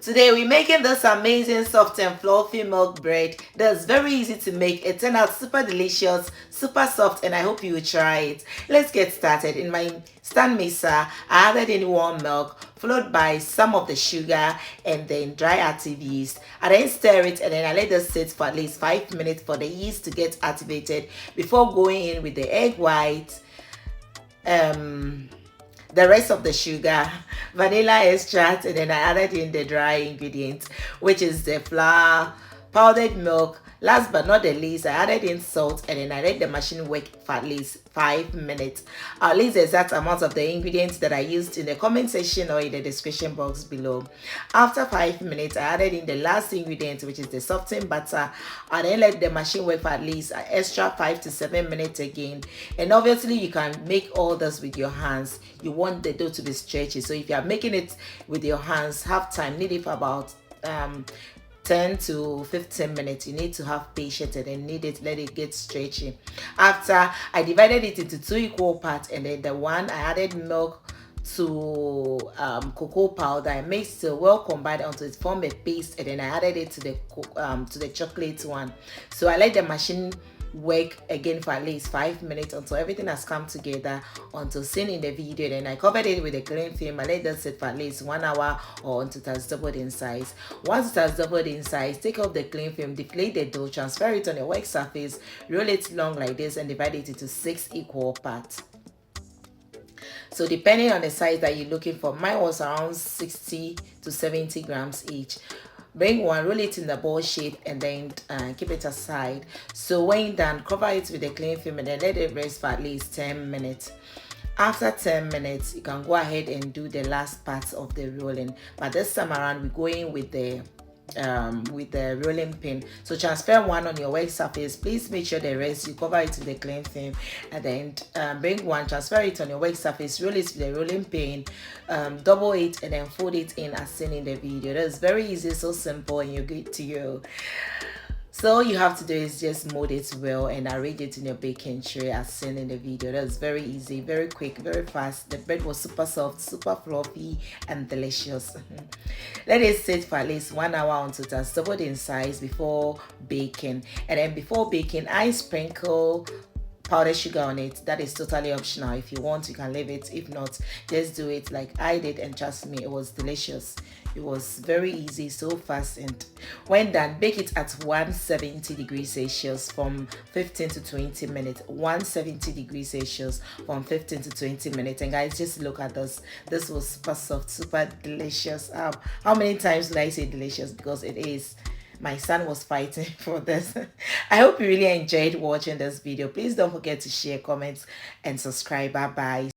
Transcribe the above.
Today we're making this amazing soft and fluffy milk bread that's very easy to make. It turned out super delicious, super soft, and I hope you will try it. Let's get started. In my stand mixer, I added in warm milk followed by some of the sugar and then dry active yeast. I then stir it and then I let this sit for at least 5 minutes for the yeast to get activated before going in with the egg white, the rest of the sugar, vanilla extract, and then I added in the dry ingredients, which is the flour, powdered milk. Last but not the least, I added in salt and then I let the machine work for at least 5 minutes. I'll leave the exact amount of the ingredients that I used in the comment section or in the description box below. After 5 minutes, I added in the last ingredient, which is the softened butter. I then let the machine work for at least an extra 5 to 7 minutes again. And obviously, you can make all this with your hands. You want the dough to be stretchy. So if you are making it with your hands, have time, need it for about 10 to 15 minutes. You need to have patience and then let it get stretchy. After I divided it into 2 equal parts, and then the one I added milk to cocoa powder. I mixed it well combined until it formed a paste, and then I added it to the chocolate one. So I let the machine work again for at least 5 minutes until everything has come together, until seen in the video. Then I covered it with a cling film. I let that sit for at least 1 hour or until it has doubled in size. Once it has doubled in size, take off the cling film, deflate the dough, transfer it on your work surface, roll it long like this, and divide it into 6 equal parts. So depending on the size that you're looking for, mine was around 60 to 70 grams each. Bring one, roll it in the ball shape, and then keep it aside. So when you're done, cover it with a cling film and then let it rest for at least 10 minutes. After 10 minutes, you can go ahead and do the last part of the rolling. But this time around, we're going with the rolling pin. So transfer one on your work surface. Please make sure the rest you cover it with the cling film, and then bring one, transfer it on your work surface, roll it with the rolling pin, double it, and then fold it in as seen in the video. That's very easy, so simple, and you're good to go. So all you have to do is just mold it well and arrange it in your baking tray as seen in the video. That's very easy, very quick, very fast. The bread was super soft, super fluffy, and delicious. Let it sit for at least 1 hour until it has doubled in size before baking. And then before baking, I sprinkle powdered sugar on it. That is totally optional. If you want, you can leave it. If not, just do it like I did, and trust me, it was delicious. It was very easy, so fast, and when done, bake it at 170 degrees Celsius from 15 to 20 minutes. 170 degrees Celsius from 15 to 20 minutes. And guys, just look at this. This was super soft, super delicious. How many times did I say delicious? Because it is. My son was fighting for this. I hope you really enjoyed watching this video. Please don't forget to share, comment, and subscribe. Bye bye.